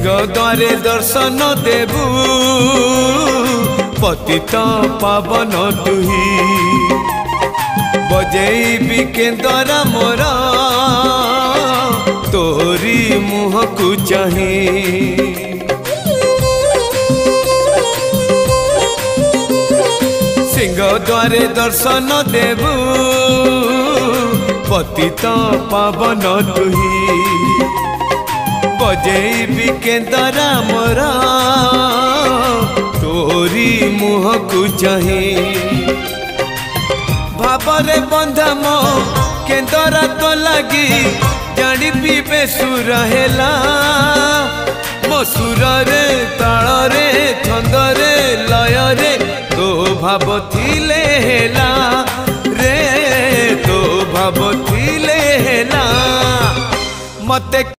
द्वारे दर्शन देबू पतित पावन तुही बजेबी केंद्र मोर तोरी मुह को चाही सिंह द्वारे दर्शन देबू पतित पावन तुही बजेबी केंद्र मोर तोरी मुह को चाही भावरे बंधा मो केंद्र तो लगी जानी पीबे सुर हेला मो सुर रे ताल रे छंद रे लय रे तो भाव थिले हेला रे तो भाव थिले हेला मते